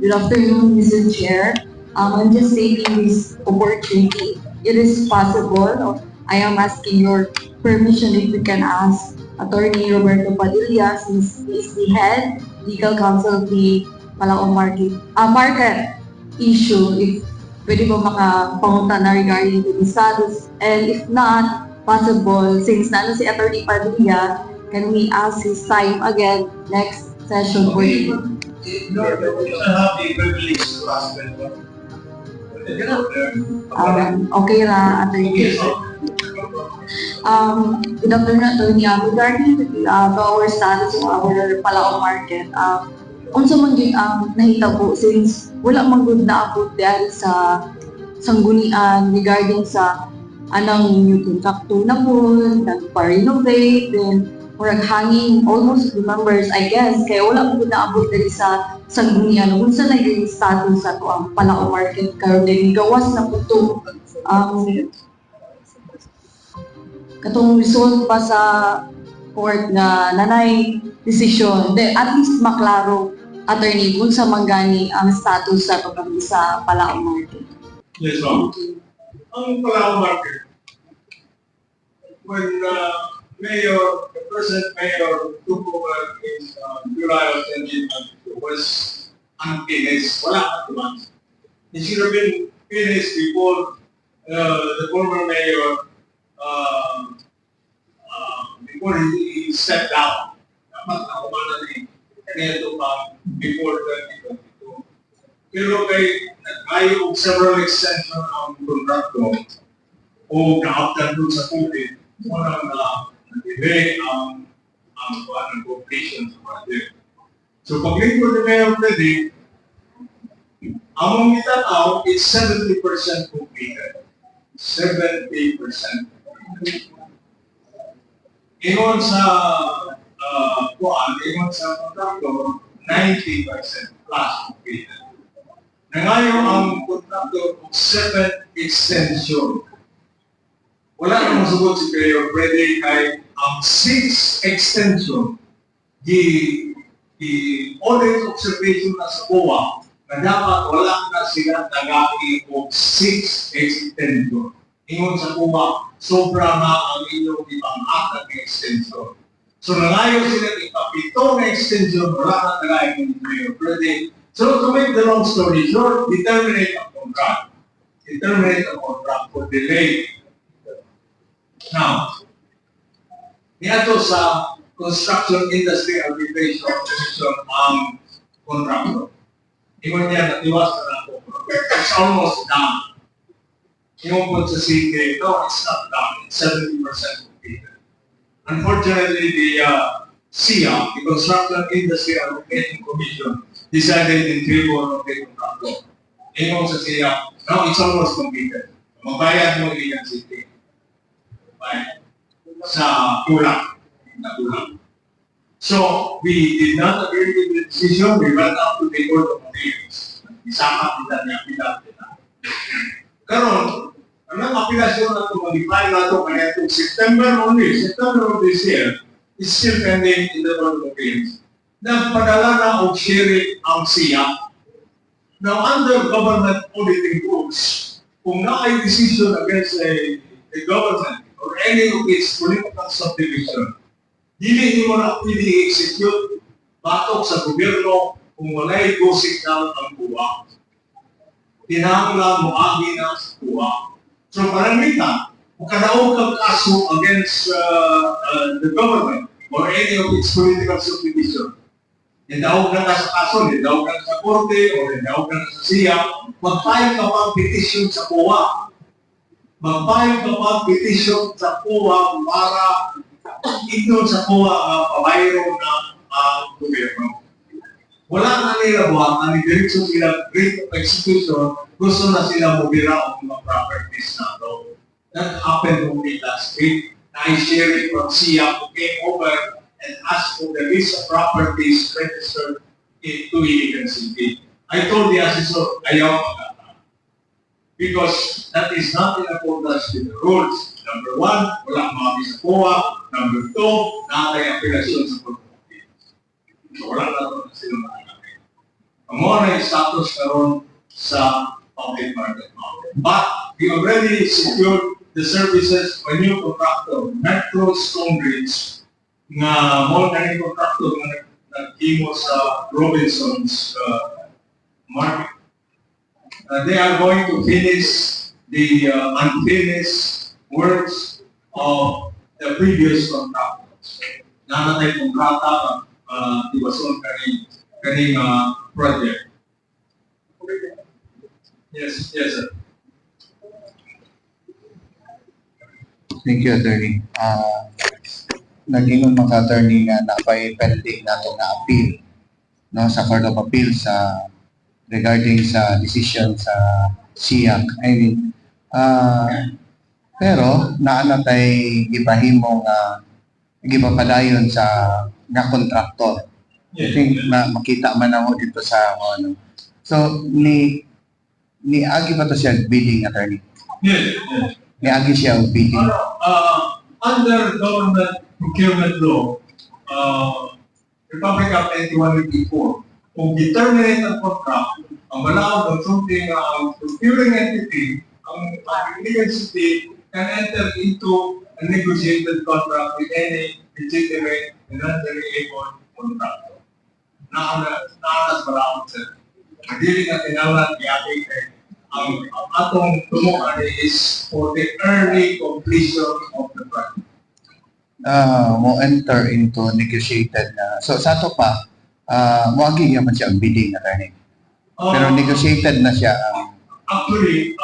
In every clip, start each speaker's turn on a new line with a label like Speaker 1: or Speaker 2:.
Speaker 1: Good afternoon, Mr. Chair. I'm just taking this opportunity. It is possible. I am asking your permission if we can ask Attorney Roberto Padilla, since he is the head legal counsel of the Palaong market issue, if pwede ba makapangunta na regarding to the status. And if not possible, since nano si Attorney Padilla, can we ask his time again next session for you?
Speaker 2: No, you don't have the privilege to ask them.
Speaker 1: Okay ra, Attorney. Good afternoon, Attorney. Regarding to our status of our Palaong market, unsa man gyud ang nahitabo, since wala man gud naabot dahil sa sanggunian regarding sa anang new contractor na po, nagpa-renovate, then murag hanging almost the members, I guess, kaya wala po naabot dahil sa sanggunian. Kung saan na yung status sa ito ang Palaong market karon din gawas na po ito katong result pa sa court na nanay decision. Then at least maklaro, Attorney, kung sa manggani ang status sa ito sa Palaong market.
Speaker 2: Yes, ma'am. Ang Palaong market, when the present mayor took over in July of 2022 was unfinished. Wala ka naman. It should have been finished before the former mayor, before he stepped down. Dapat nakumana ni Kanito pa before 2022. Pero kay nag-ayo several extension ang contractor o na-after doon sa COVID, walang delay ang completion sa project. So pag-lingkod ni Mayor Freddy, among itataw, it's 70% completed. 70%. Ingon sa ingon sa contractor, 90% plus completed. Nangayon ang contractor of 7 extension. Wala namang sagot si Mayor Freddy kay ang 6 extension, the audit observation na sa COA na dapat wala na sila tagaki o 6 extension. Ingon sa COA, sobra na ang inyong ipang-akat ng extension. So nangayon sila ipapito na extension, wala na tagaki ni Mayor Freddy. So to make the long story short, determinate ang contract. Determinate ang contract for delay. Now, niyato sa Construction Industry Arbitration Commission ang contractor. Ingon niya, natiwas na ako. It's almost done. Ingon po sa CK, no, it's not done. It's 70% completed. Unfortunately, the SIA, the Construction Industry Arbitration Commission, decided in favor of the contractor. Ingon sa SIA, no, it's almost completed. Mabayad mo iyan CK. Sa kulang. So, we did not agree with the decision. We went up to the Court of Appeals. Isama kita niya, kita. Karon, ang apilasyon na ito, mag-file na ito kaya itong September of this year, is still pending in the Court of Appeals. Nagpadala na o sharing ang SIA. Now, under government auditing rules, kung na ay decision against the government, or any of its political subdivision, hindi mo na pwede i-execute batok sa gobyerno kung wala'y go signal ang buwa. Tinangla mo agi na sa buwa. So paramita, kung kanaog kang kaso against the government or any of its political subdivision, nidawag na sa kaso, nidawag na sa korte, o nidawag na sa SIA, mag-file ka pang petition sa buwa. Mag-file ka pa petition sa COA para ito sa COA ang pabayro ng gobyerno. Wala na nila buwan, ang direksyon sila great execution, gusto na sila mubira ang mga properties na ito. That happened only last week. Na-share it from SIA who came over and asked for the list of properties registered to Iligan City. I told the assessor, ayaw magkakaroon. Because that is not in accordance with the rules. Number 1, wala mga sa COA. Number 2, nakakay apelasyon sa Court of Appeals. So wala na ito na sila makakapit. Ang mga na status karon sa public market. But we already secured the services of a new contractor, Metro Stonebridge, nga mo na yung contractor na nag-imo sa Robinson's market. They are going to finish the unfinished works of the previous contractors. Nanatay kontrata tiwason kaning project. Yes, sir.
Speaker 3: Thank you, Attorney. Naging mga attorney nga napay-pending nato na appeal no, sa Court of Appeal regarding sa decision sa SIAC. I mean, pero naanatay gipahimo nga gipapadayon sa nga kontraktor. I think makita man ako dito sa ano. So ni agi pa to siya bidding, attorney.
Speaker 2: Yes.
Speaker 3: Ni agi siya bidding.
Speaker 2: Under government procurement law, Republic Act 8184, kung determinate ang contract, ang malawag ng something procuring entity, ang legal entity can enter into a negotiated contract with any legitimate and non-able contractor. Naanas malawag, sir. Hindi nga tinawag ni ating ang atong tumukan is for the early completion of the project.
Speaker 3: Mo enter into negotiated na. So sa ato pa, mo agi man siya ang bidding, attorney. Pero negotiated na siya.
Speaker 2: Actually,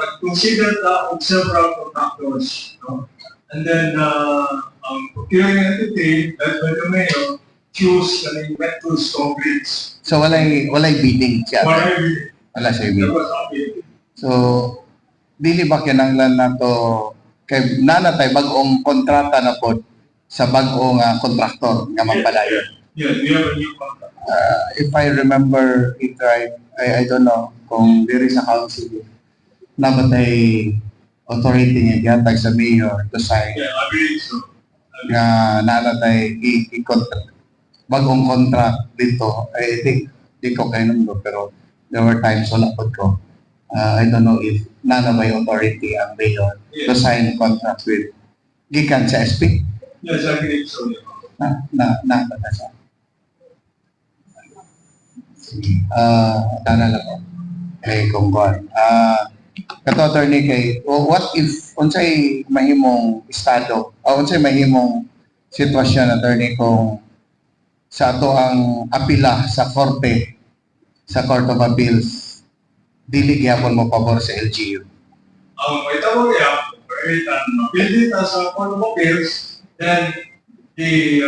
Speaker 2: nag-consider of several contractors. No? And then, ang procuring entity, led by the mayor, choose the Metro Stonebridge.
Speaker 3: So walay bidding siya. Wala siya bidding. So, dili ba kinanglan nato kay nanatay bag-ong kontrata na pod sa bag-ong kontraktor nga magpadayon.
Speaker 2: Yeah, we have a new contract.
Speaker 3: If I remember it right, I don't know kung there is a council nabatay authority niya gihatag sa mayor to sign.
Speaker 2: Yeah, I believe so.
Speaker 3: Nga nanatay i-contract bagong contract dito. I think di ko kayo nung pero there were times wala pod ko. I don't know if nanabay authority ang mayor to sign contract with gikan sa SP.
Speaker 2: Yes, I believe so.
Speaker 3: Na siya. Tana lang ko. Kay Konggon. Kato attorney kay, what if, unsay mahimong estado, o unsay mahimong sitwasyon, attorney, kung sa ato ang apila sa korte, sa Court of Appeals, dili gyapon mo pabor sa LGU?
Speaker 2: May tawag yan, mapili ta sa Court of Appeals, then the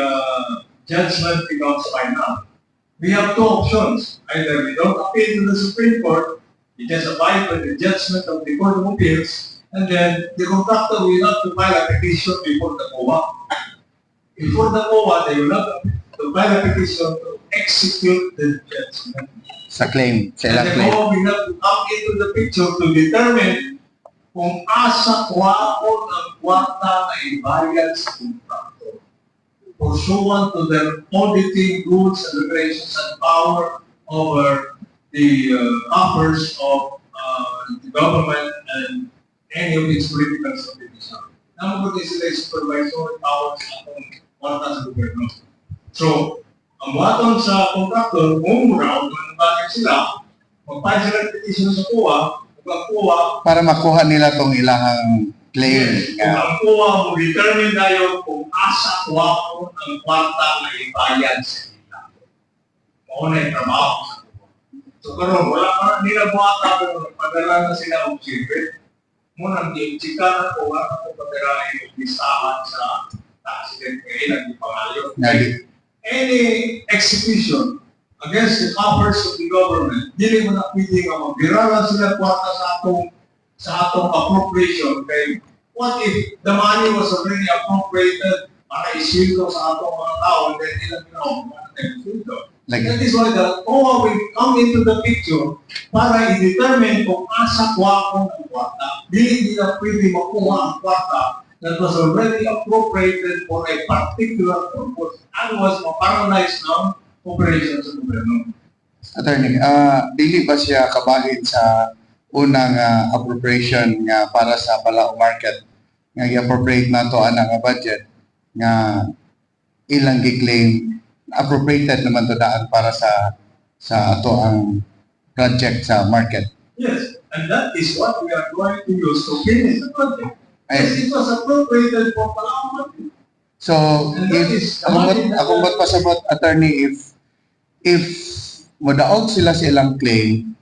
Speaker 2: judgment becomes final. We have two options. Either we don't appeal to the Supreme Court, we just abide by the judgment of the Court of Appeals, and then the contractor will have to file a petition before the COA. Before the COA, they will have to file a petition to execute the judgment.
Speaker 3: Sa claim, sa
Speaker 2: And
Speaker 3: ilang
Speaker 2: the
Speaker 3: claim.
Speaker 2: COA will have to come into the picture to determine kung asa kuwaon ang kwarta na ibayad sa contractor, pursuant to their auditing rules and regulations and power over the offers of the government and any of its political subdivision. Naman ko sila yung supervisory powers sa atong kwarta sa gobyerno. So, ang buhaton sa contractor, mumura, kung nabalik sila, magpahal sila ng petition sa COA, ang COA,
Speaker 3: Para makuha nila tong ilahang claim.
Speaker 2: kung ang COA mo determine na yun kung asa kuwapon ang kwarta na ibayad sa nila. Mauna yung trabaho sa COA. So karon wala pa nila buhata pero nagpadala na sila og secret. Muna di-chika na kung ano padala yung listahan sa accident kaya nagpapalayo. Any execution against the offers of the government, dili mo na pwede nga magbirala sila kwarta sa atong appropriation. Kay what if the money was already appropriated para isildo sa atong mga tao and then ilang isildo?
Speaker 3: Like,
Speaker 2: That is why the COA will come into the picture para i-determine kung asa kuwapon ang kwarta. Dili nila pwede makuha ang kwarta that was already appropriated for a particular purpose and was ma-paralyze ng operations sa gobyerno.
Speaker 3: Attorney, dili ba siya kabahin sa unang appropriation nga para sa Palao Market nga i-appropriate nato ana nga budget nga ilang gi-claim appropriated naman to daan para sa ato ang project sa market.
Speaker 2: Yes, and that is what we are going to use to finish the project.
Speaker 3: Ay.
Speaker 2: Yes, it was appropriated for Palawan.
Speaker 3: So, if akong ba't pasabot, attorney, if modaog sila sa ilang claim,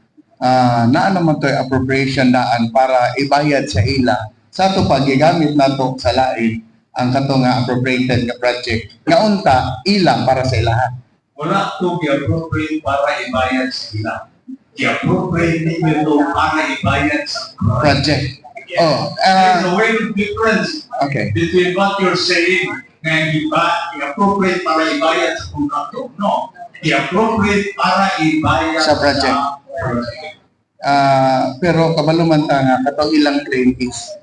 Speaker 3: naa naman to appropriation daan para ibayad sa ila sa ato pag gigamit nato sa lain ang kato nga appropriated nga project nga unta ila para sa ilahan.
Speaker 2: Wala to i-appropriate para ibayad sa ila. I-appropriate ninyo to para ibayad sa project.
Speaker 3: Project. Oh,
Speaker 2: There's a way of difference
Speaker 3: okay.
Speaker 2: between what you're saying and i-appropriate para ibayad sa kontrakto. No, i-appropriate para ibayad
Speaker 3: Sa project.
Speaker 2: project.
Speaker 3: Pero kabaluman ta nga katong ilang claim is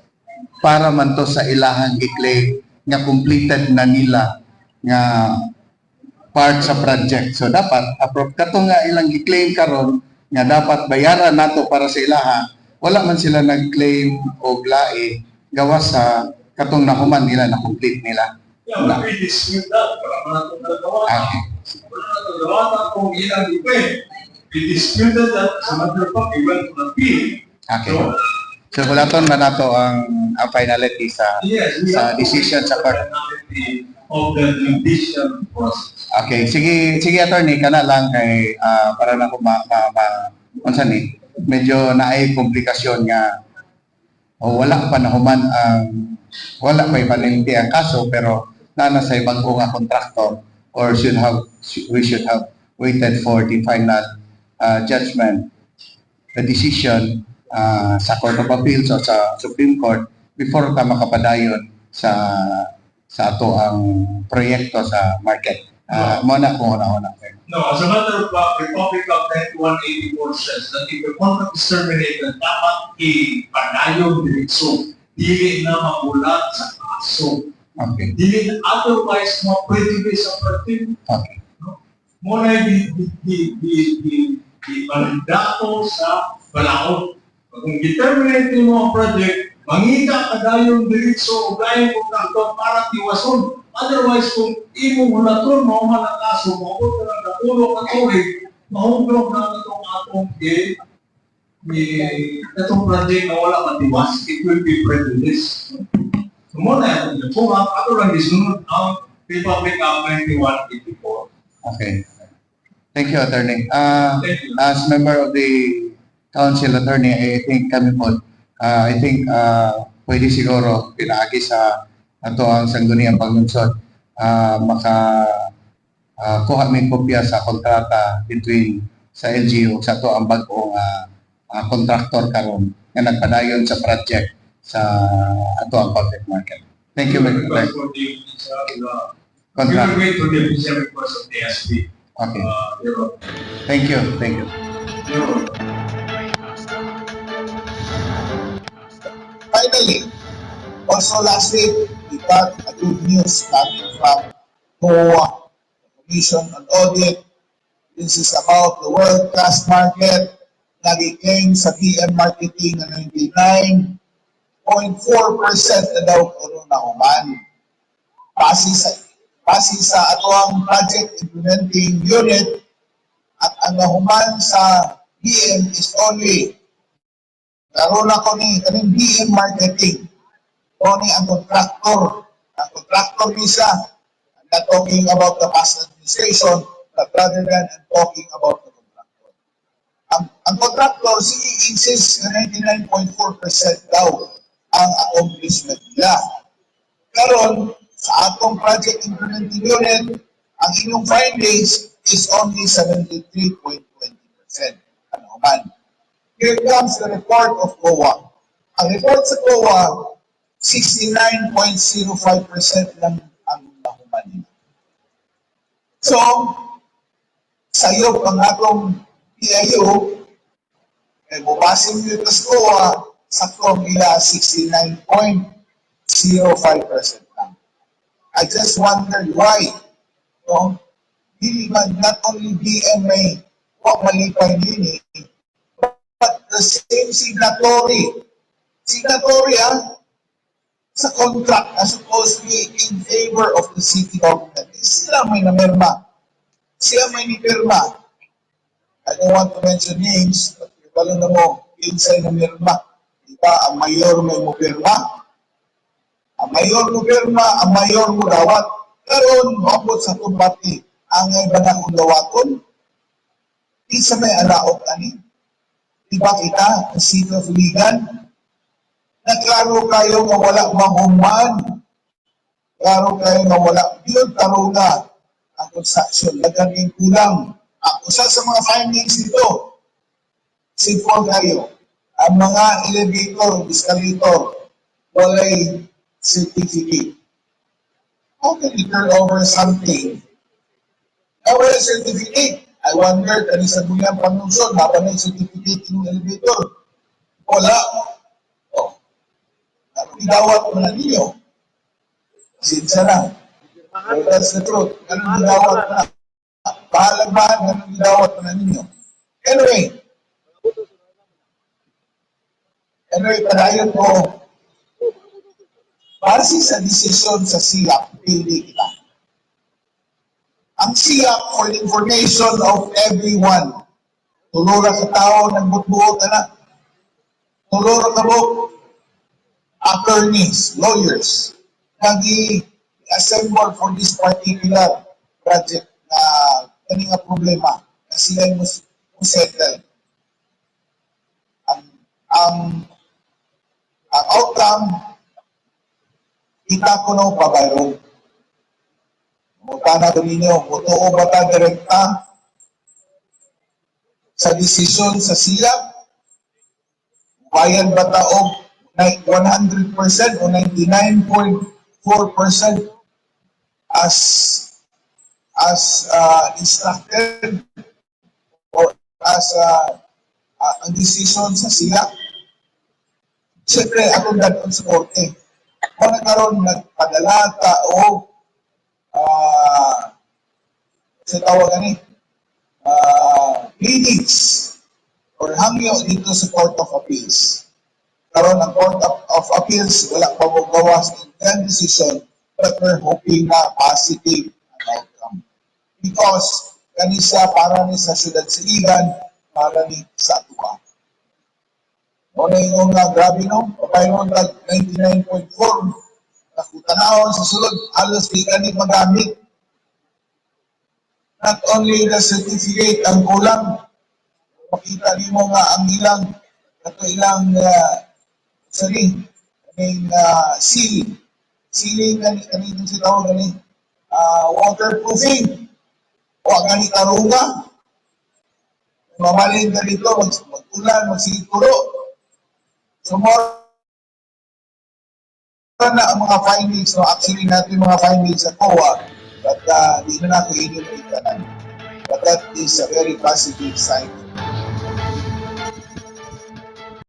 Speaker 3: para man to sa ilahang i-claim nga completed na nila nga part sa project. So dapat katong nga ilang i-claim karon nga dapat bayaran nato para sa ilaha, wala man sila nag-claim og lae gawas sa katong nahuman nila na complete nila.
Speaker 2: Yeah, we dispute that. Wala man natin nagawa.
Speaker 3: Okay.
Speaker 2: Wala natin nagawa na kung ilang ipin. We disputed that. As a matter of fact, we went to appeal.
Speaker 3: Okay. So kulaton man nato ang finality sa
Speaker 2: Yes, we
Speaker 3: sa
Speaker 2: have to
Speaker 3: decision
Speaker 2: wait
Speaker 3: sa
Speaker 2: for
Speaker 3: court.
Speaker 2: the finality of the judicial process.
Speaker 3: Okay, sige attorney kana lang kay para na ko unsa ni medyo naay komplikasyon nga wala pa nahuman ang wala pa ipalimpi ang kaso pero nana sa bag-o nga kontraktor or we should have waited for the final judgment, the decision sa Court of Appeals o sa Supreme Court before ka makapadayon sa ato ang proyekto sa market. Mo na kung una-una.
Speaker 2: No, as a matter of fact, Republic of 9184 says that if the contract is terminated, dapat ipadayon diretso. Dili na magulat sa kaso.
Speaker 3: Okay.
Speaker 2: Dili na otherwise ma-prejudice sa party.
Speaker 3: Okay.
Speaker 2: Muna di mandato sa balaod. Kung determinate mo ang project, mangita ka dayon diretso o gayong kontraktor para tiwason. Otherwise, kung imo hulaton, mauman ang kaso, maubot ka ng napulo ka tuloy, mahugdog na itong atong itong project na wala matiwas, it will be prejudice. So muna, kung ato lang isunod ang Republic of 9184.
Speaker 3: Okay. Thank you, attorney.
Speaker 2: Thank you.
Speaker 3: As member of the council, attorney, I think kami po, pwede siguro pinaagi sa ato ang sangguniang paglunsod kuha may kopya sa kontrata between sa LGU sa ato ang bag-ong contractor karon nga nagpadayon sa project sa ato ang public market. Thank you, Mr.
Speaker 2: Request for the we
Speaker 3: Contract.
Speaker 2: will wait for the official request of the SB.
Speaker 3: Okay.
Speaker 2: Your Honor.
Speaker 3: Thank you. Thank you.
Speaker 2: Your Honor.
Speaker 4: Finally, also last week, we got a good news coming from COA, Commission on Audit. This is about the world-class market na gi-claim sa PM Marketing na 99.4% na daw karon na human. Base sa atuang project implementing unit at ang nahuman sa PM is only karon ako ni kaning PM Marketing. Only ang contractor. Ang contractor visa. I'm not talking about the past administration, but rather than I'm talking about the contractor. Ang contractor, insist na 99.4% daw ang accomplishment nila. Karon sa atong project implementing unit, ang inyong findings is only 73.20%. Ano man? Here comes the report of COA. Ang report sa COA, 69.05% lang ang nahuman nila. So, sayo ang atong PIO, bubasin nyo ito sa COA, saktong nila 69.05% lang. I just wondered why. No? Not only BMA Huwag malipay din but the same signatory sa contract as supposedly in favor of the city government. Sila may namirma. Siya may nipirma. I don't want to mention names, but alam na mo, insay namirma. Diba, ang mayor may mupirma. Ang mayor mo pirma, ang mayor mo dawat. Karon maabot sa tumbati, ang iba na kong dawaton, isa may alaot ani. Diba kita, ang City of Ligan, naklaro kayo nga wala mahuman. Klaro kayo nga wala. Yun, taro na ang construction. Nagaging kulang. Ako sa mga findings nito, simple kayo. Ang mga elevator, escalator, walay certificate. How can you turn over something na wala certificate? I wonder, kani sa bulang pangungsod, haba na yung certificate ng elevator. Wala. O, idawat mo na ninyo. Sinsya na. So that's the truth. Ganun idawat mo na. Pahalagbahan, ganun idawat mo na ninyo. Anyway, padayon ko, base sa desisyon sa SIAC, pili kita. Ang SIAC, for the information of everyone, tulura ka tao, nagbutbuot na, tulura ka mo, attorneys, lawyers, nag-assemble for this particular project na kaninga problema na sila yung settle. Ang outcome, kita ko nung pabayro. Mutana ko ninyo, mutuo ba ta direkta sa desisyon sa SIAC? Bayan ba ta o 100% o 99.4% as instructed or as ang desisyon sa SIAC? Siyempre, ako dadon sa korte. Kung nagkaroon, nagpadala o sa tawagan pleadings or hangyo dito sa Court of Appeals. Karoon ng Court of Appeals, wala pa mo gawas ng decision, but we're hoping na positive ang outcome. Because kanisa para ni sa Syudad Siligan, para ni sa Atua. Muna yung grabe no, papayron tag 99.4, nakutanahon sa sulod, halos di ka ni magamit. Not only the certificate ang kulang, makita niyo nga ang ilang sealing kanito si tawag waterproofing o gani tarunga. Mamalin ka dito, mag-ulan, magsiguro. So more na ang mga findings, no? Actually natin mga findings sa COA, but di na natin inilitanan. But that is a very positive sign.